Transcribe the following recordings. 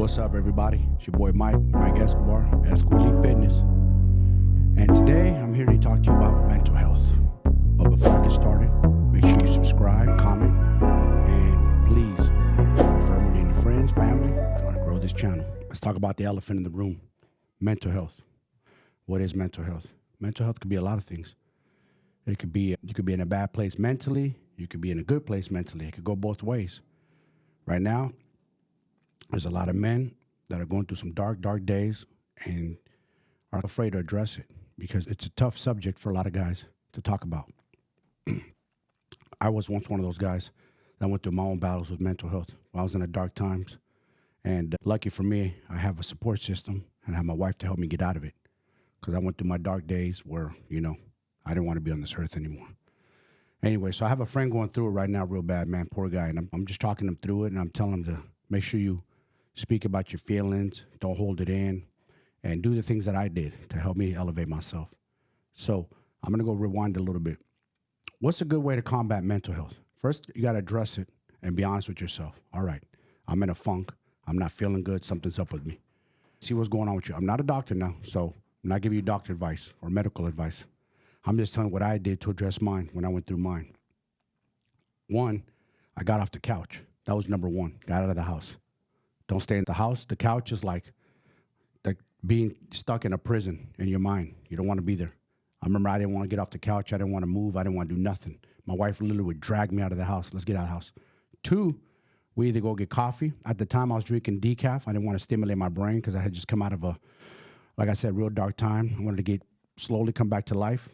What's up, everybody? It's your boy Mike Escobar, Escobar Fitness. And today, I'm here to talk to you about mental health. But before I get started, make sure you subscribe, comment, and please refer me to your friends, family, trying to grow this channel. Let's talk about the elephant in the room, mental health. What is mental health? Mental health could be a lot of things. It could be, you could be in a bad place mentally. You could be in a good place mentally. It could go both ways. Right now, there's a lot of men that are going through some dark days and are afraid to address it because it's a tough subject for a lot of guys to talk about. I was once one of those guys that went through my own battles with mental health. I was in the dark times, and lucky for me, I have a support system and I have my wife to help me get out of it because I went through my dark days where, I didn't want to be on this earth anymore. Anyway, so I have a friend going through it right now real bad, man, poor guy, and I'm just talking him through it, and I'm telling him to make sure you speak about your feelings, don't hold it in, and do the things that I did to help me elevate myself. So I'm going to go rewind a little bit. What's a good way to combat mental health? First, you got to address it and be honest with yourself. All right, I'm in a funk. I'm not feeling good. Something's up with me. See what's going on with you. I'm not a doctor now, so I'm not giving you doctor advice or medical advice. I'm just telling you what I did to address mine when I went through mine. One, I got off the couch. That was number one. Got out of the house. Don't stay in the house. The couch is like being stuck in a prison in your mind. You don't want to be there. I remember I didn't want to get off the couch. I didn't want to move. I didn't want to do nothing. My wife literally would drag me out of the house. Let's get out of the house. Two, we either go get coffee. At the time, I was drinking decaf. I didn't want to stimulate my brain because I had just come out of like I said, real dark time. I wanted to slowly come back to life.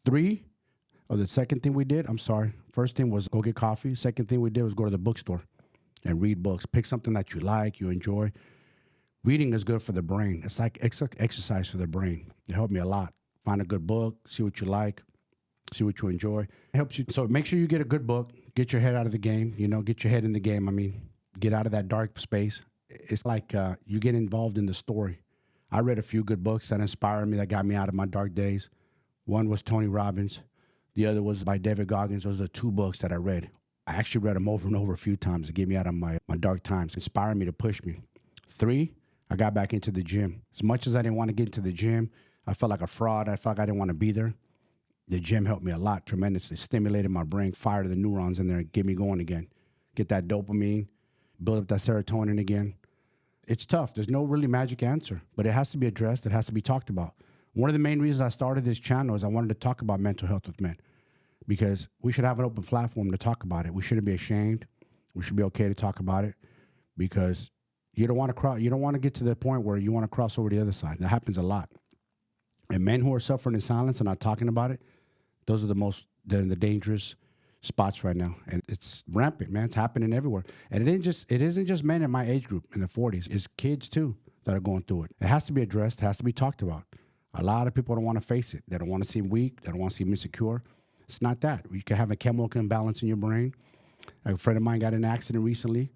Three, the second thing we did, first thing was go get coffee. Second thing we did was go to the bookstore and read books. Pick something that you like, you enjoy. Reading is good for the brain. It's like exercise for the brain. It helped me a lot. Find a good book, see what you like, see what you enjoy. It helps you. So make sure you get a good book, get your head out of the game, get your head in the game. Get out of that dark space. It's like you get involved in the story. I read a few good books that inspired me, that got me out of my dark days. One was Tony Robbins. The other was by David Goggins. Those are the two books that I read. I actually read them over and over a few times to get me out of my dark times, inspired me to push me. Three, I got back into the gym. As much as I didn't want to get into the gym, I felt like a fraud. I felt like I didn't want to be there. The gym helped me a lot, tremendously. Stimulated my brain, fired the neurons in there, and get me going again. Get that dopamine, build up that serotonin again. It's tough. There's no really magic answer, but it has to be addressed. It has to be talked about. One of the main reasons I started this channel is I wanted to talk about mental health with men because we should have an open platform to talk about it. We shouldn't be ashamed. We should be okay to talk about it because you don't want to get to the point where you want to cross over to the other side. That happens a lot. And men who are suffering in silence and not talking about it, those are the dangerous spots right now. And it's rampant, man. It's happening everywhere. And it isn't just men in my age group in the 40s. It's kids too that are going through it. It has to be addressed. It has to be talked about. A lot of people don't want to face it. They don't want to seem weak. They don't want to seem insecure. It's not that. You can have a chemical imbalance in your brain. A friend of mine got in an accident recently,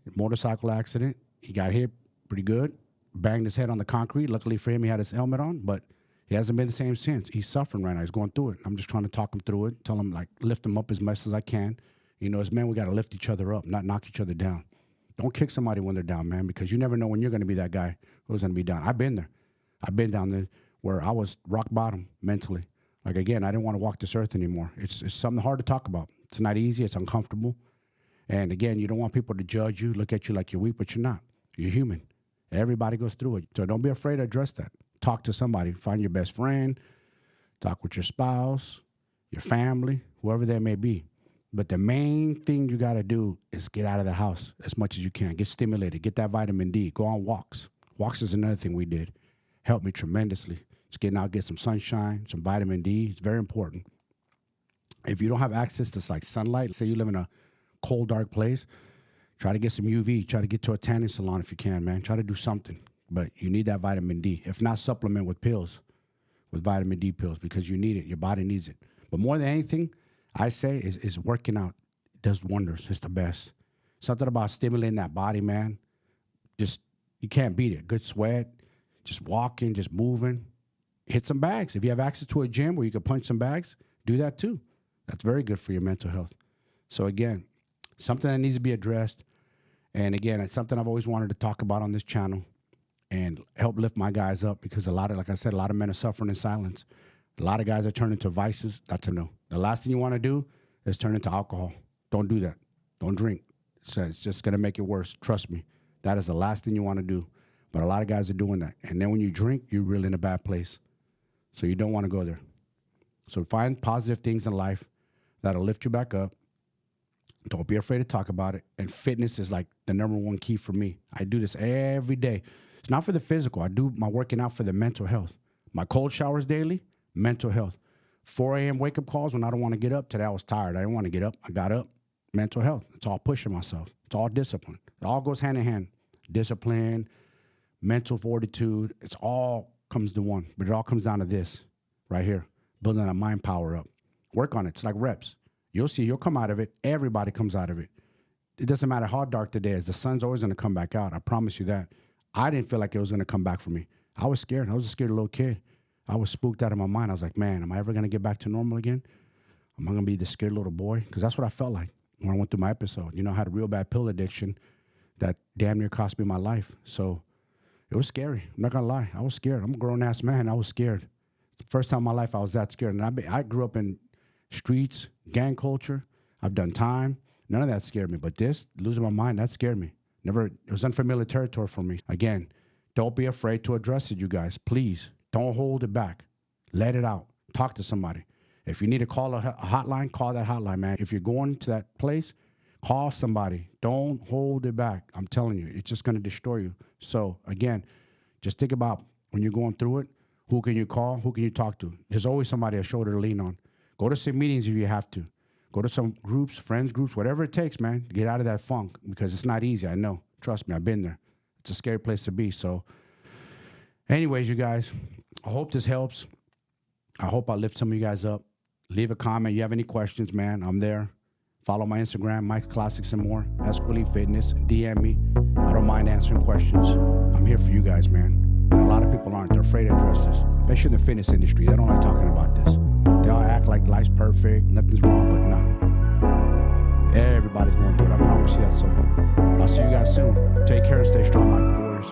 a motorcycle accident. He got hit pretty good, banged his head on the concrete. Luckily for him, he had his helmet on, but he hasn't been the same since. He's suffering right now. He's going through it. I'm just trying to talk him through it, tell him, lift him up as much as I can. As men, we got to lift each other up, not knock each other down. Don't kick somebody when they're down, man, because you never know when you're going to be that guy who's going to be down. I've been there. I've been down there where I was rock bottom mentally. Again, I didn't want to walk this earth anymore. It's something hard to talk about. It's not easy. It's uncomfortable. And again, you don't want people to judge you, look at you like you're weak, but you're not. You're human. Everybody goes through it. So don't be afraid to address that. Talk to somebody. Find your best friend. Talk with your spouse, your family, whoever that may be. But the main thing you got to do is get out of the house as much as you can. Get stimulated. Get that vitamin D. Go on walks. Walks is another thing we did. Helped me tremendously. Just getting out, get some sunshine, some vitamin D. It's very important. If you don't have access to sunlight, say you live in a cold, dark place, try to get some UV. Try to get to a tanning salon if you can, man. Try to do something. But you need that vitamin D. If not, supplement with pills, with vitamin D pills, because you need it. Your body needs it. But more than anything, I say is working out. It does wonders. It's the best. Something about stimulating that body, man. Just, you can't beat it. Good sweat. Just walking, just moving. Hit some bags. If you have access to a gym where you can punch some bags, do that too. That's very good for your mental health. So again, something that needs to be addressed. And again, it's something I've always wanted to talk about on this channel and help lift my guys up, because like I said, a lot of men are suffering in silence. A lot of guys are turning to vices. That's a no. The last thing you want to do is turn into alcohol. Don't do that. Don't drink. It's just going to make it worse. Trust me. That is the last thing you want to do. But a lot of guys are doing that. And then when you drink, you're really in a bad place. So you don't want to go there. So find positive things in life that'll lift you back up. Don't be afraid to talk about it. And fitness is like the number one key for me. I do this every day. It's not for the physical. I do my working out for the mental health. My cold showers daily, mental health. 4 a.m. wake-up calls when I don't want to get up. Today I was tired. I didn't want to get up. I got up. Mental health. It's all pushing myself. It's all discipline. It all goes hand in hand. Discipline, mental fortitude. It's all comes to one. But it all comes down to this right here. Building that mind power up. Work on it. It's like reps. You'll see, you'll come out of it. Everybody comes out of it. It doesn't matter how dark the day is. The sun's always going to come back out. I promise you that. I didn't feel like it was going to come back for me. I was scared. I was a scared little kid. I was spooked out of my mind. I was like, man, am I ever going to get back to normal again? Am I going to be the scared little boy? Because that's what I felt like when I went through my episode. You know, I had a real bad pill addiction that damn near cost me my life. So it was scary. I'm not going to lie. I was scared. I'm a grown-ass man. I was scared. The first time in my life I was that scared. And I grew up in streets, gang culture. I've done time. None of that scared me. But this, losing my mind, that scared me. Never. It was unfamiliar territory for me. Again, don't be afraid to address it, you guys. Please, don't hold it back. Let it out. Talk to somebody. If you need to call a hotline, call that hotline, man. If you're going to that place, call somebody. Don't hold it back. I'm telling you, it's just going to destroy you. So, again, just think about when you're going through it, who can you call? Who can you talk to? There's always somebody, a shoulder to lean on. Go to some meetings if you have to. Go to some groups, friends groups, whatever it takes, man. Get out of that funk, because it's not easy. I know. Trust me, I've been there. It's a scary place to be. So anyways, you guys, I hope this helps. I hope I lift some of you guys up. Leave a comment. You have any questions, man, I'm there. Follow my Instagram, Mike's Classics and More, Escobar Fitness. DM me. I don't mind answering questions. I'm here for you guys, man. And a lot of people aren't. They're afraid to address this, especially in the fitness industry. They don't like talking about this. They all act like life's perfect, nothing's wrong, but nah. Everybody's going through it. I promise you that. So I'll see you guys soon. Take care and stay strong, my warriors.